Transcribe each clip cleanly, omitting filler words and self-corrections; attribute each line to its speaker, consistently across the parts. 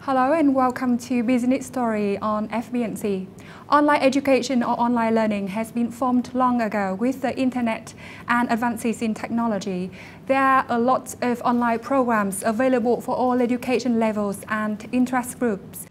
Speaker 1: Hello and welcome to Business Story on FBNC. Online education or online learning has been formed long ago with the internet and advances in technology. There are a lot of online programs available for all education levels and interest groups.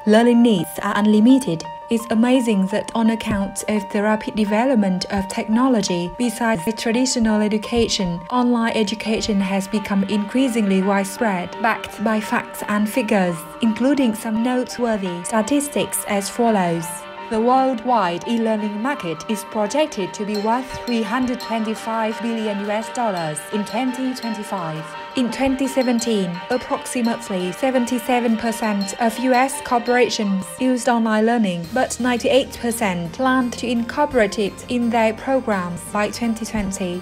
Speaker 2: Learning needs are unlimited. It's amazing that on account of the rapid development of technology, besides the traditional education, online education has become increasingly widespread, backed by facts and figures, including some noteworthy statistics as follows. The worldwide e-learning market is projected to be worth $325 billion in 2025. In 2017, approximately 77% of US corporations used online learning, but 98% plan to incorporate it in their programs by 2020.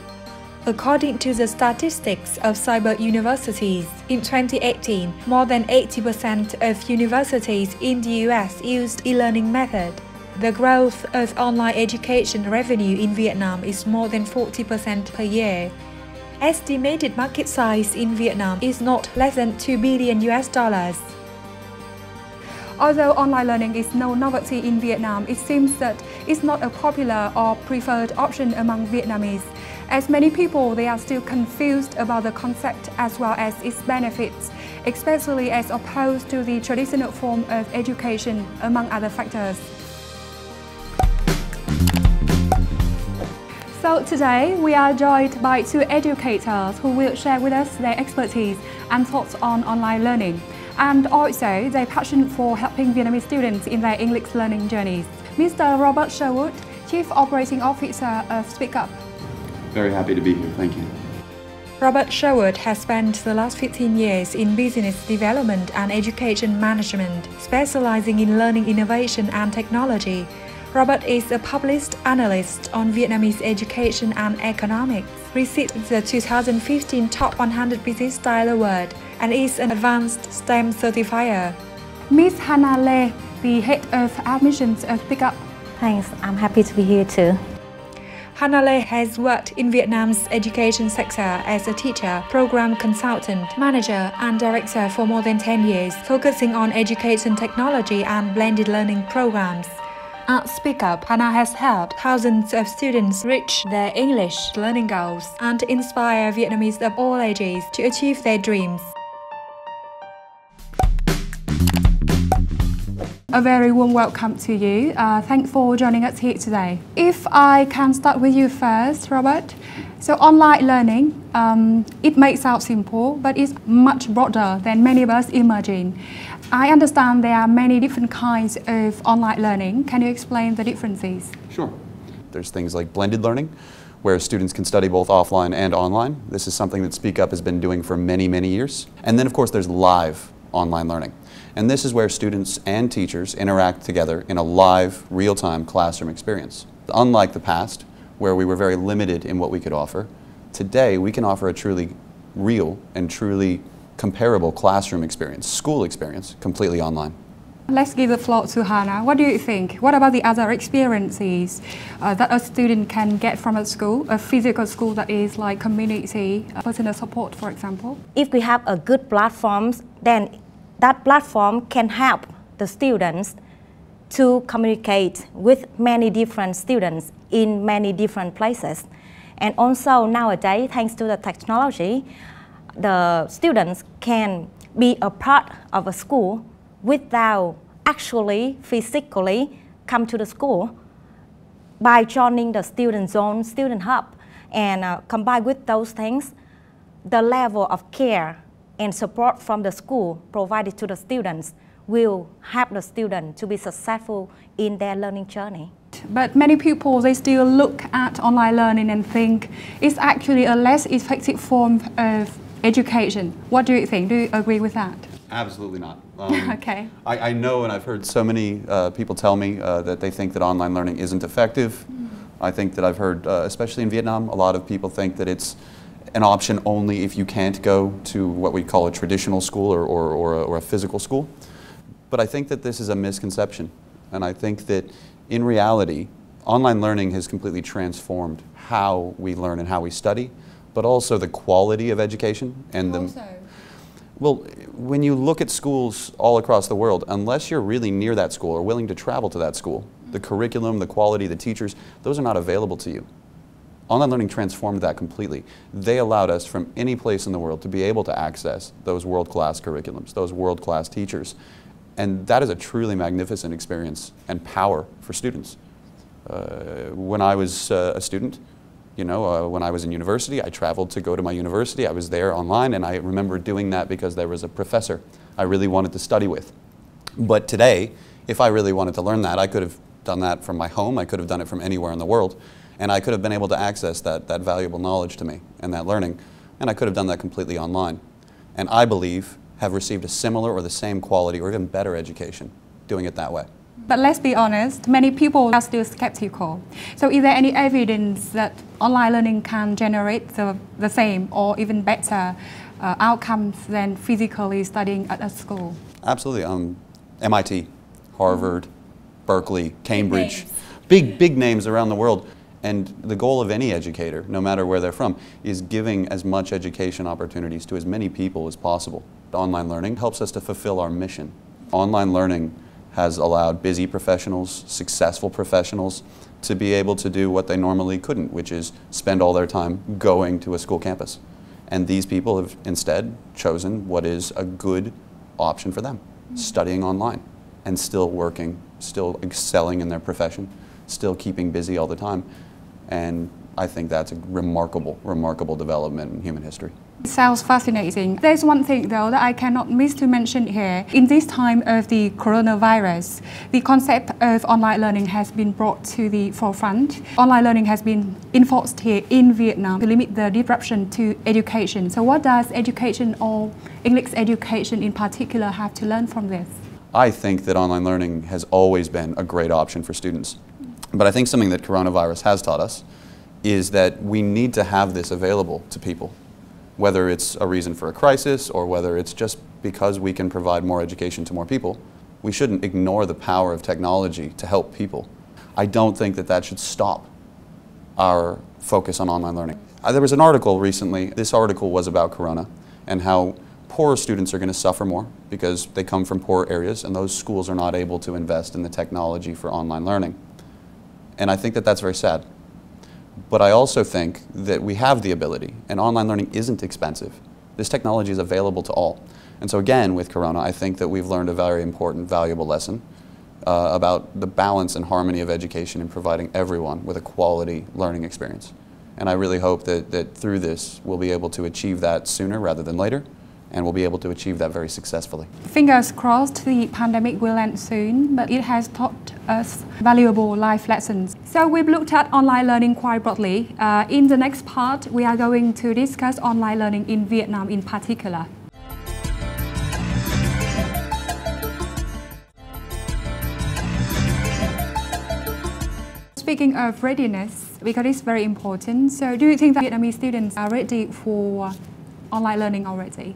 Speaker 2: According to the statistics of cyber universities, in 2018, more than 80% of universities in the US used e-learning method. The growth of online education revenue in Vietnam is more than 40% per year. Estimated market size in Vietnam is not less than $2 billion.
Speaker 1: Although online learning is no novelty in Vietnam, it seems that it's not a popular or preferred option among Vietnamese. As many people, they are still confused about the concept as well as its benefits, especially as opposed to the traditional form of education, among other factors. So today, we are joined by two educators who will share with us their expertise and thoughts on online learning, and also their passion for helping Vietnamese students in their English learning journeys. Mr. Robert Sherwood, Chief Operating Officer of Speak Up.
Speaker 3: Very happy to be here, thank you.
Speaker 2: Robert Sherwood has spent the last 15 years in business development and education management, specializing in learning innovation and technology. Robert is a published analyst on Vietnamese education and economics, received the 2015 Top 100 Business Style Award, and is an advanced STEM certifier.
Speaker 1: Ms. Hannah Lê, the Head of Admissions of Speak Up.
Speaker 4: Thanks, I'm happy to be here too.
Speaker 2: Hannah Lê has worked in Vietnam's education sector as a teacher, program consultant, manager and director for more than 10 years, focusing on education technology and blended learning programs. At Speak Up, Hannah has helped thousands of students reach their English learning goals and inspire Vietnamese of all ages to achieve their dreams.
Speaker 1: A very warm welcome to you. Thanks for joining us here today. If I can start with you first, Robert. So online learning, it may sound simple, but it's much broader than many of us imagine. I understand there are many different kinds of online learning. Can you explain the differences?
Speaker 3: Sure. There's things like blended learning, where students can study both offline and online. This is something that Speak Up has been doing for many, many years. And then, of course, there's live online learning. And this is where students and teachers interact together in a live, real-time classroom experience. Unlike the past, where we were very limited in what we could offer, today we can offer a truly real and truly comparable classroom experience, school experience, completely online.
Speaker 1: Let's give the floor to Hannah. What do you think? What about the other experiences that a student can get from a school, a physical school that is like community, personal support, for example?
Speaker 4: If we have a good platform, then that platform can help the students to communicate with many different students in many different places. And also nowadays, thanks to the technology, the students can be a part of a school without actually physically come to the school by joining the student zone, student hub, and combined with those things, the level of care and support from the school provided to the students will help the student to be successful in their learning journey.
Speaker 1: But many people, they still look at online learning and think it's actually a less effective form of education. What do you think? Do you agree with that?
Speaker 3: Absolutely not.
Speaker 1: Okay.
Speaker 3: I know, and I've heard so many people tell me that they think that online learning isn't effective. I think that I've heard, especially in Vietnam, a lot of people think that it's an option only if you can't go to what we call a traditional school or a physical school. But I think that this is a misconception. And I think that in reality, online learning has completely transformed how we learn and how we study. but also the quality of education and well, when you look at schools all across the world, unless you're really near that school or willing to travel to that school, the curriculum, the quality, the teachers, those are not available to you. Online learning transformed that completely. They allowed us from any place in the world to be able to access those world-class curriculums, those world-class teachers. And that is a truly magnificent experience and power for students. When I was a student, when I was in university, I traveled to go to my university. I was there online, and I remember doing that because there was a professor I really wanted to study with. But today, if I really wanted to learn that, I could have done that from my home. I could have done it from anywhere in the world. And I could have been able to access that valuable knowledge to me and that learning. And I could have done that completely online. And I believe have received a similar or the same quality or even better education doing it that way.
Speaker 1: But let's be honest, many people are still skeptical. So is there any evidence that online learning can generate the same or even better outcomes than physically studying at a school?
Speaker 3: Absolutely. MIT, Harvard, Berkeley, Cambridge, big names around the world. And the goal of any educator, no matter where they're from, is giving as much education opportunities to as many people as possible. Online learning helps us to fulfill our mission. Online learning has allowed busy professionals, successful professionals, to be able to do what they normally couldn't, which is spend all their time going to a school campus. And these people have instead chosen what is a good option for them, studying online and still working, still excelling in their profession, still keeping busy all the time. And I think that's a remarkable development in human history.
Speaker 1: It sounds fascinating. There's one thing though that I cannot miss to mention here. In this time of the coronavirus, the concept of online learning has been brought to the forefront. Online learning has been enforced here in Vietnam to limit the disruption to education. So what does education or English education in particular have to learn from this?
Speaker 3: I think that online learning has always been a great option for students. But I think something that coronavirus has taught us is that we need to have this available to people. Whether it's a reason for a crisis or whether it's just because we can provide more education to more people, we shouldn't ignore the power of technology to help people. I don't think that that should stop our focus on online learning. There was an article recently. This article was about Corona and how poor students are going to suffer more because they come from poor areas and those schools are not able to invest in the technology for online learning. And I think that that's very sad. But I also think that we have the ability, and online learning isn't expensive. This technology is available to all. And so again, with Corona, I think that we've learned a very important, valuable lesson about the balance and harmony of education in providing everyone with a quality learning experience. And I really hope that through this, we'll be able to achieve that sooner rather than later, and we'll be able to achieve that very successfully.
Speaker 1: Fingers crossed the pandemic will end soon, but it has taught us valuable life lessons. So we've looked at online learning quite broadly. In the next part, we are going to discuss online learning in Vietnam in particular. Speaking of readiness, because it's very important, so do you think that Vietnamese students are ready for online learning already?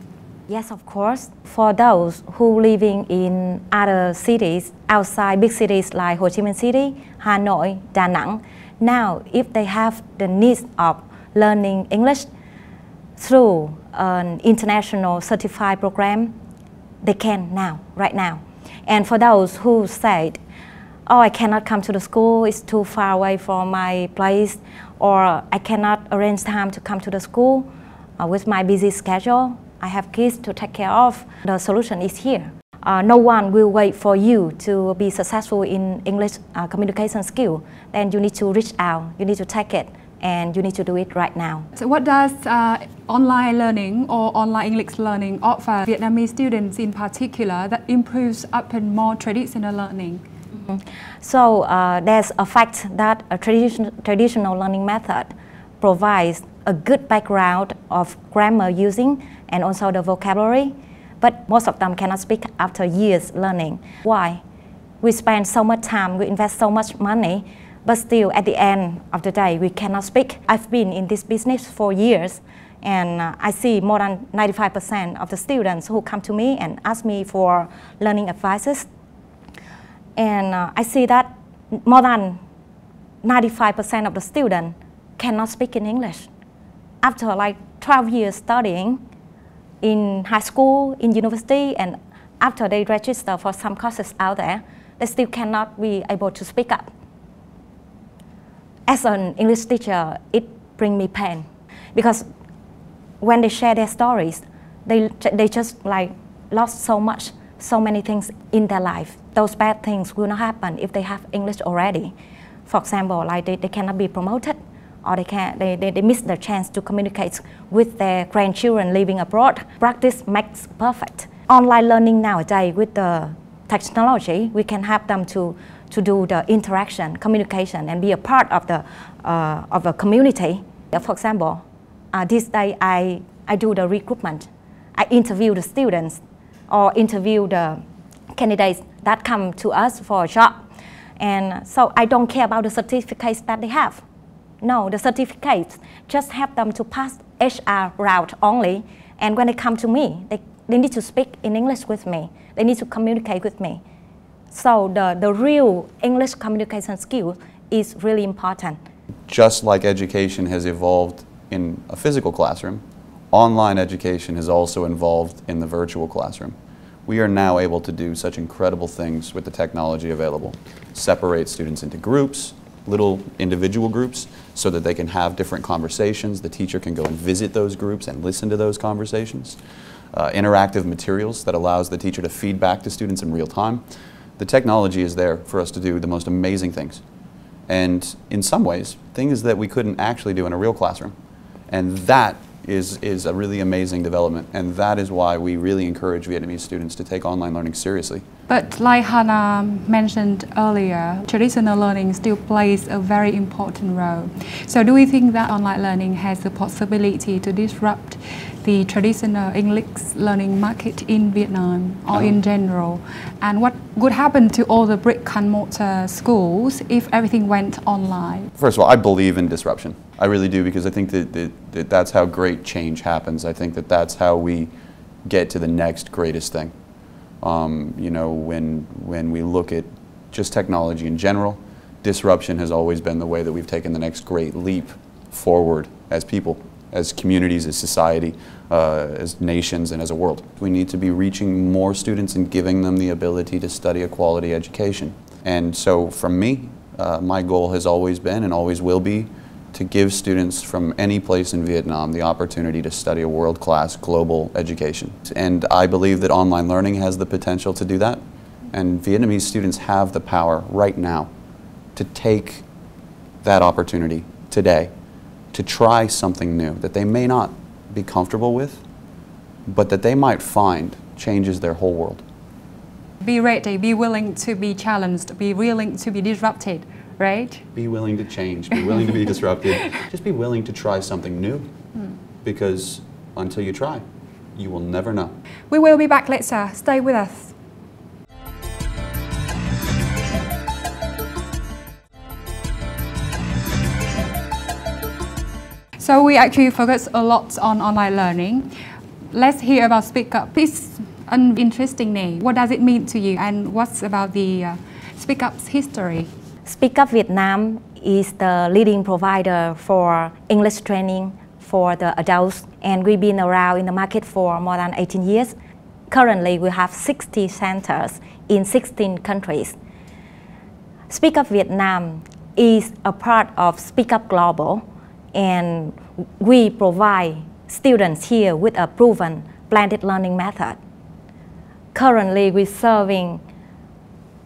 Speaker 4: Yes, of course. For those who living in other cities outside big cities like Ho Chi Minh City, Hanoi, Da Nang, now if they have the need of learning English through an international certified program, they can now, right now. And for those who said, oh, I cannot come to the school, it's too far away from my place, or I cannot arrange time to come to the school with my busy schedule, I have kids to take care of, the solution is here. No one will wait for you to be successful in English communication skill. Then you need to reach out, you need to take it, and you need to do it right now.
Speaker 1: So what does online learning or online English learning offer Vietnamese students in particular that improves upon more traditional learning?
Speaker 4: So there's a fact that a traditional learning method provides a good background of grammar using and also the vocabulary, but most of them cannot speak after years learning. Why? We spend so much time, we invest so much money, but still at the end of the day we cannot speak. I've been in this business for years and I see more than 95% of the students who come to me and ask me for learning advices. And I see that more than 95% of the students cannot speak in English. after like 12 years studying in high school, in university, and after they register for some courses out there, they still cannot be able to speak up. As an English teacher, it brings me pain because when they share their stories, they just like lost so many things in their life. Those bad things will not happen if they have English already. For example, like they cannot be promoted, or they miss the chance to communicate with their grandchildren living abroad. Practice makes perfect. Online learning nowadays with the technology, we can help them to do the interaction, communication, and be a part of a community. For example, this day I do the recruitment. I interview the students or interview the candidates that come to us for a job. And so I don't care about the certificates that they have. No, the certificates just help them to pass HR route only. And when they come to me, they need to speak in English with me. They need to communicate with me. So the real English communication skill is really important.
Speaker 3: Just like education has evolved in a physical classroom, online education has also evolved in the virtual classroom. We are now able to do such incredible things with the technology available. Separate students into groups, little individual groups, so that they can have different conversations. The teacher can go and visit those groups and listen to those conversations. Interactive materials that allows the teacher to feed back to students in real time. The technology is there for us to do the most amazing things. And in some ways, things that we couldn't actually do in a real classroom. And that is a really amazing development, and that is why we really encourage Vietnamese students to take online learning seriously.
Speaker 1: But like Hannah mentioned earlier, traditional learning still plays a very important role. So do we think that online learning has the possibility to disrupt the traditional English learning market in Vietnam or in general? And what would happen to all the brick and mortar schools if everything went online? First
Speaker 3: of all, I believe in disruption. I really do, because I think that that's how great change happens. I think that that's how we get to the next greatest thing. You know, when we look at just technology in general, disruption has always been the way that we've taken the next great leap forward as people, as communities, as society, as nations, and as a world. We need to be reaching more students and giving them the ability to study a quality education. And so for me, my goal has always been and always will be to give students from any place in Vietnam the opportunity to study a world-class global education. And I believe that online learning has the potential to do that. And Vietnamese students have the power right now to take that opportunity today to try something new that they may not be comfortable with, but that they might find changes their whole world.
Speaker 1: Be ready, be willing to be challenged, be willing to be disrupted. Right?
Speaker 3: Be willing to change, be willing to be disrupted. Just be willing to try something new, because until you try, you will never know.
Speaker 1: We will be back later. Stay with us. So we actually focus a lot on online learning. Let's hear about Speak Up. It's an interesting name. What does it mean to you, and what's about the Speak Up's history?
Speaker 4: Speak Up Vietnam is the leading provider for English training for the adults, and we've been around in the market for more than 18 years. Currently, we have 60 centers in 16 countries. Speak Up Vietnam is a part of Speak Up Global, and we provide students here with a proven blended learning method. Currently, we're serving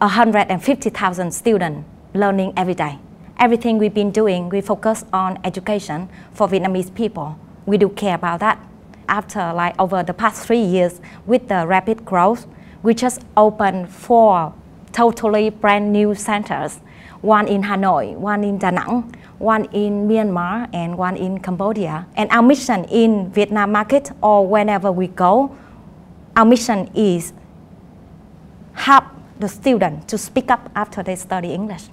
Speaker 4: 150,000 students learning every day. Everything we've been doing, we focus on education for Vietnamese people. We do care about that. After over the past 3 years with the rapid growth, we just opened 4 totally brand new centers. One in Hanoi, one in Da Nang, one in Myanmar, and one in Cambodia. And our mission in Vietnam market, or whenever we go, our mission is help the student to speak up after they study English.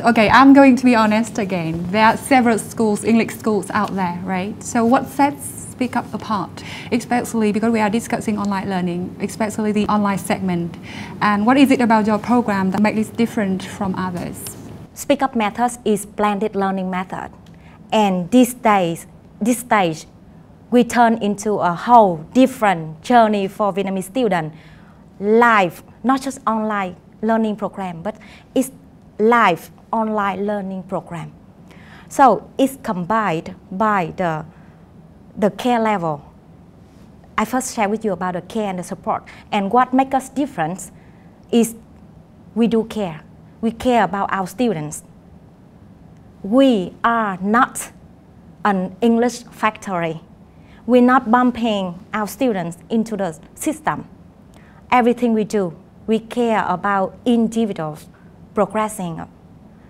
Speaker 1: Okay, I'm going to be honest again. There are several schools, English schools out there, right? So what sets Speak Up apart? Especially because we are discussing online learning, especially the online segment. And what is it about your program that makes it different from others?
Speaker 4: Speak Up methods is blended learning method. And these days, this stage, we turn into a whole different journey for Vietnamese students. Live, not just online learning program, but it's live online learning program. So it's combined by the care level. I first share with you about the care and the support. And what makes us different is we do care. We care about our students. We are not an English factory. We're not bumping our students into the system. Everything we do, we care about individuals progressing.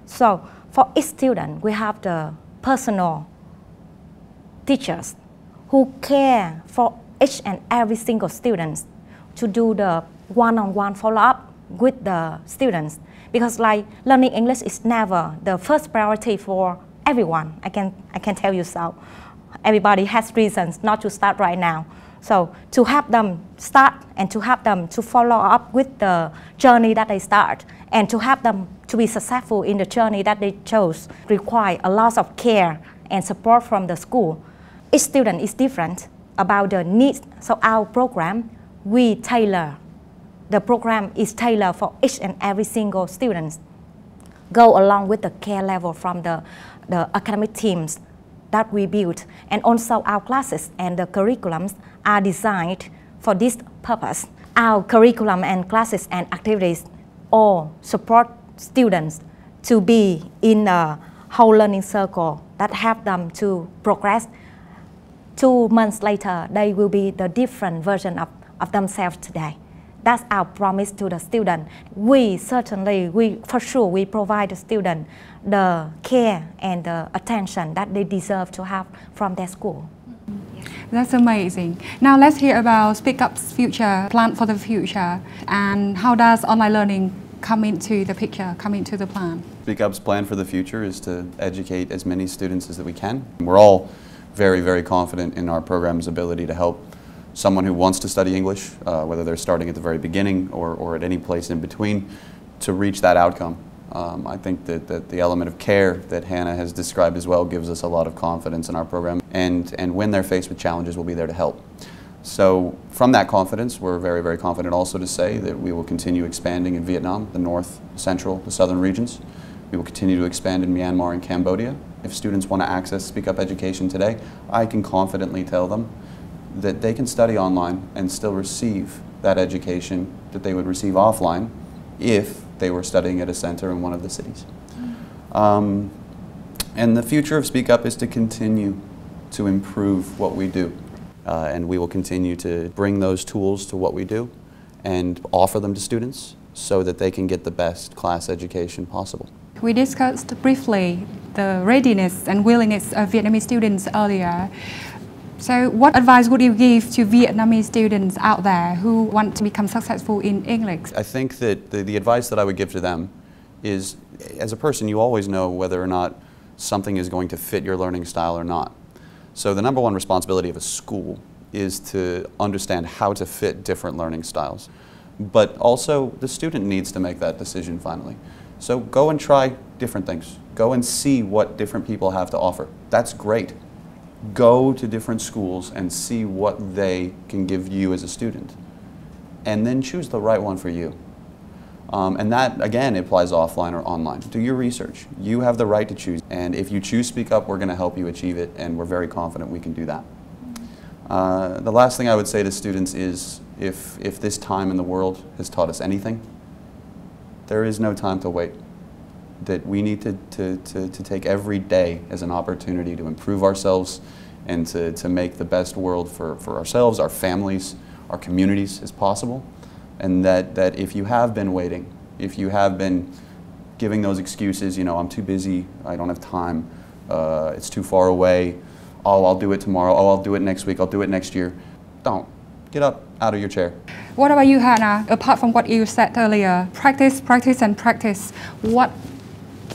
Speaker 4: So for each student, we have the personal teachers who care for each and every single student to do the one-on-one follow-up with the students. Because like learning English is never the first priority for everyone. I can tell you so. Everybody has reasons not to start right now. So to help them start and to help them to follow up with the journey that they start and to help them to be successful in the journey that they chose require a lot of care and support from the school. Each student is different about the needs. So our program, we tailor. The program is tailored for each and every single student. Go along with the care level from the academic teams that we built. And also our classes and the curriculums are designed for this purpose. Our curriculum and classes and activities all support students to be in a whole learning circle that help them to progress. 2 months later, they will be the different version of themselves today. That's our promise to the student. For sure, we provide the student the care and the attention that they deserve to have from their school.
Speaker 1: That's amazing. Now let's hear about Speak Up's future, plan for the future, and how does online learning come into the picture, come into the plan?
Speaker 3: Speak Up's plan for the future is to educate as many students as we can. We're all very, very confident in our program's ability to help someone who wants to study English, whether they're starting at the very beginning or at any place in between, to reach that outcome. I think that the element of care that Hannah has described as well gives us a lot of confidence in our program. And when they're faced with challenges, we'll be there to help. So from that confidence, we're very, very confident also to say that we will continue expanding in Vietnam, the north, central, the southern regions. We will continue to expand in Myanmar and Cambodia. If students want to access Speak Up education today, I can confidently tell them that they can study online and still receive that education that they would receive offline if they were studying at a center in one of the cities. And the future of Speak Up is to continue to improve what we do. And we will continue to bring those tools to what we do and offer them to students so that they can get the best class education possible.
Speaker 1: We discussed briefly the readiness and willingness of Vietnamese students earlier. So what advice would you give to Vietnamese students out there who want to become successful in English?
Speaker 3: I think that the advice that I would give to them is, as a person, you always know whether or not something is going to fit your learning style or not. So the number one responsibility of a school is to understand how to fit different learning styles. But also, the student needs to make that decision finally. So go and try different things. Go and see what different people have to offer. That's great. Go to different schools and see what they can give you as a student. And then choose the right one for you. And that, again, applies offline or online. Do your research. You have the right to choose. And if you choose Speak Up, we're going to help you achieve it, and we're very confident we can do that. The last thing I would say to students is, if this time in the world has taught us anything, there is no time to wait. That we need to take every day as an opportunity to improve ourselves and to make the best world for ourselves, our families, our communities as possible. And that if you have been waiting, if you have been giving those excuses, you know, I'm too busy, I don't have time, it's too far away, oh, I'll do it tomorrow, oh, I'll do it next week, I'll do it next year. Don't. Get up out of your chair.
Speaker 1: What about you, Hannah? Apart from what you said earlier, practice, practice, and practice. What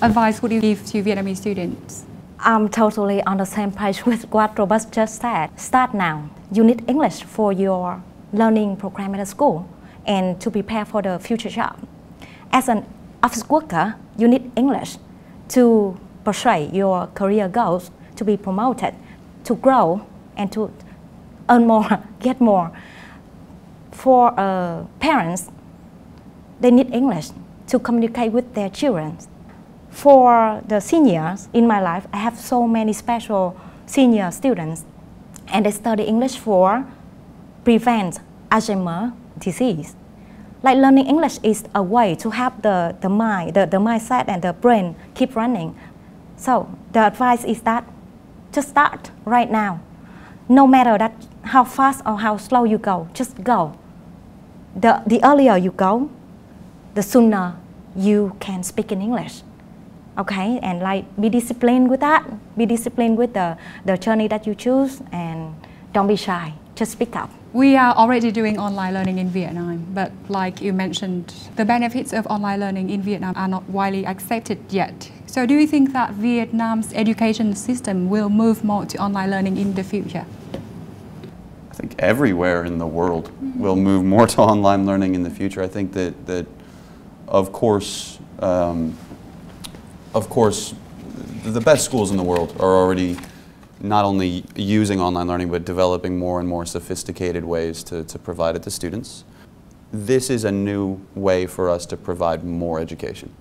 Speaker 1: advice would you give to Vietnamese students?
Speaker 4: I'm totally on the same page with what Robert just said. Start now. You need English for your learning program at school and to prepare for the future job. As an office worker, you need English to pursue your career goals, to be promoted. to grow and to earn more, get more. For parents, they need English to communicate with their children. For the seniors in my life, I have so many special senior students, and they study English for prevent Alzheimer's disease. Like learning English is a way to help the mindset and the brain keep running. So the advice is that just start right now. No matter that how fast or how slow you go, just go. The earlier you go, the sooner you can speak in English. Okay, and like be disciplined with that. Be disciplined with the journey that you choose, and don't be shy. Just speak up.
Speaker 1: We are already doing online learning in Vietnam, but like you mentioned, the benefits of online learning in Vietnam are not widely accepted yet. So do you think that Vietnam's education system will move more to online learning in the future?
Speaker 3: I think everywhere in the world will move more to online learning in the future. I think that of course, the best schools in the world are already not only using online learning, but developing more and more sophisticated ways to provide it to students. This is a new way for us to provide more education.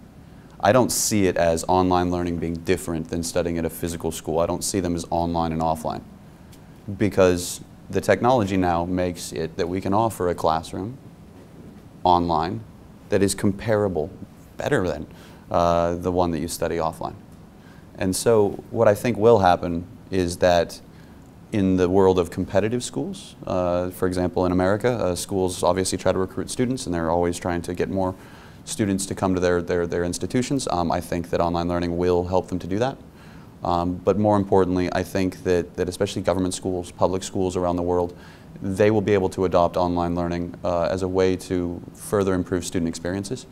Speaker 3: I don't see it as online learning being different than studying at a physical school. I don't see them as online and offline, because the technology now makes it that we can offer a classroom online that is comparable, better than the one that you study offline. And so what I think will happen is that in the world of competitive schools, for example in America, schools obviously try to recruit students, and they're always trying to get more students to come to their institutions. I think that online learning will help them to do that. But more importantly, I think that especially government schools, public schools around the world, they will be able to adopt online learning as a way to further improve student experiences.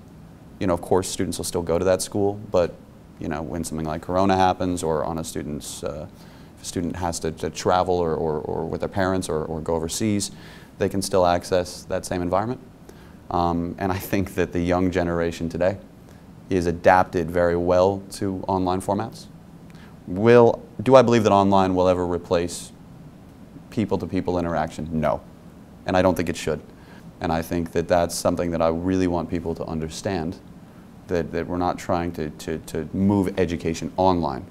Speaker 3: You know, of course, students will still go to that school, but you know, when something like Corona happens, or on a student's, if a student has to travel or with their parents or go overseas, they can still access that same environment. And I think that the young generation today is adapted very well to online formats. Do I believe that online will ever replace people-to-people interaction? No. And I don't think it should. And I think that that's something that I really want people to understand, that we're not trying to move education online.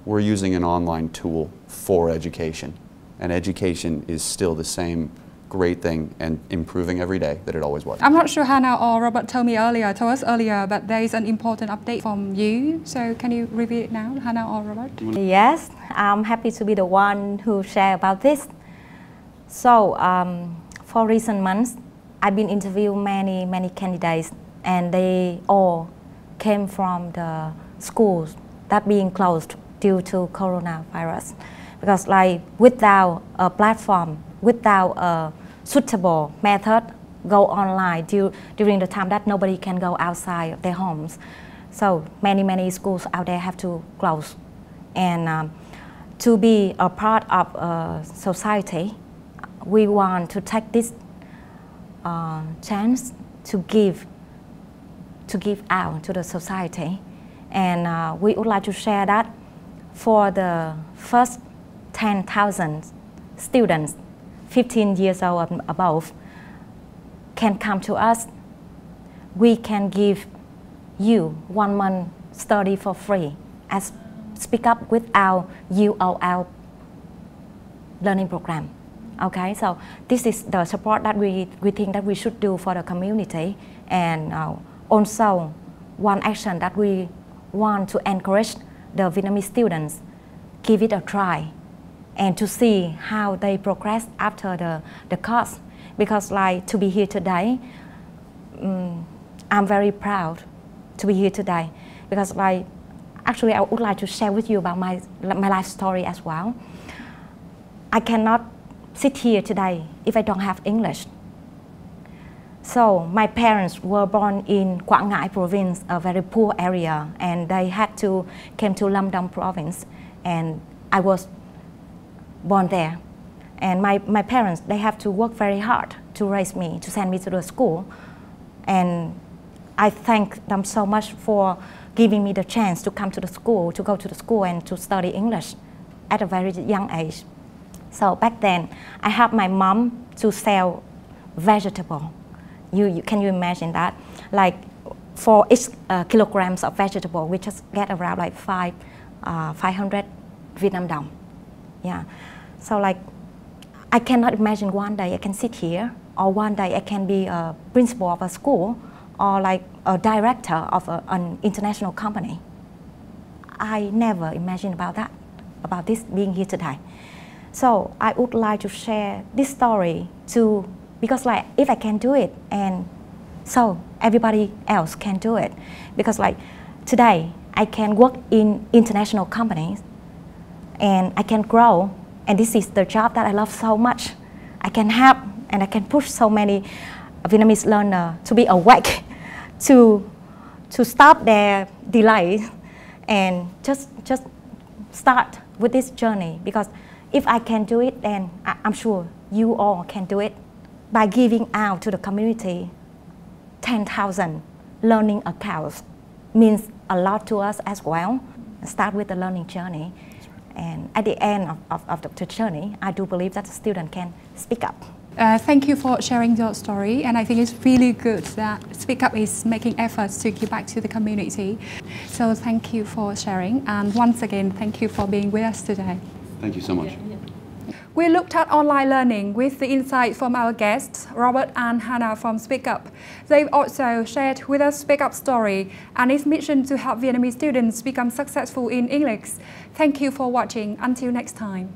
Speaker 3: We're using an online tool for education. And education is still the same great thing and improving every day that it always was.
Speaker 1: I'm not sure Hannah or Robert told us earlier, but there is an important update from you. So can you reveal it now, Hannah or Robert?
Speaker 4: Yes, I'm happy to be the one who share about this. So for recent months, I've been interviewing many candidates, and they all came from the schools that being closed due to coronavirus. Because like without a platform, without a suitable method, go online during the time that nobody can go outside of their homes. So many schools out there have to close. And to be a part of a society, we want to take this chance to give out to the society. And we would like to share that for the first 10,000 students 15 years old and above can come to us. We can give you 1 month study for free as Speak Up with our UOL learning program. Okay, so this is the support that we think that we should do for the community, and also one action that we want to encourage the Vietnamese students, give it a try and to see how they progress after the course. Because like to be here today, I'm very proud to be here today, because like actually I would like to share with you about my life story as well. I cannot sit here today if I don't have English. So my parents were born in Quảng Ngãi province, a very poor area, and they had to came to Lâm Đồng province, and I was born there. And my parents, they have to work very hard to raise me, to send me to the school. And I thank them so much for giving me the chance to come to the school, to go to the school and to study English. at a very young age. So back then, I helped my mom to sell vegetable. Can you imagine that? Like for each kilograms of vegetable, we just get around like 500 Vietnam dong. Yeah. So like, I cannot imagine one day I can sit here, or one day I can be a principal of a school, or like a director of an international company. I never imagined about this being here today. So I would like to share this story because like if I can do it, and so everybody else can do it. Because like today I can work in international companies and I can grow, and this is the job that I love so much. I can help and I can push so many Vietnamese learners to be awake, to stop their delays and just start with this journey. Because if I can do it, then I'm sure you all can do it. By giving out to the community 10,000 learning accounts means a lot to us as well. Start with the learning journey. And at the end of the journey, I do believe that the student can speak up.
Speaker 1: Thank you for sharing your story, and I think it's really good that Speak Up is making efforts to give back to the community. So thank you for sharing, and once again, thank you for being with us today.
Speaker 3: Thank you so much.
Speaker 1: We looked at online learning with the insight from our guests, Robert and Hannah from Speak Up. They've also shared with us Speak Up's story and its mission to help Vietnamese students become successful in English. Thank you for watching. Until next time.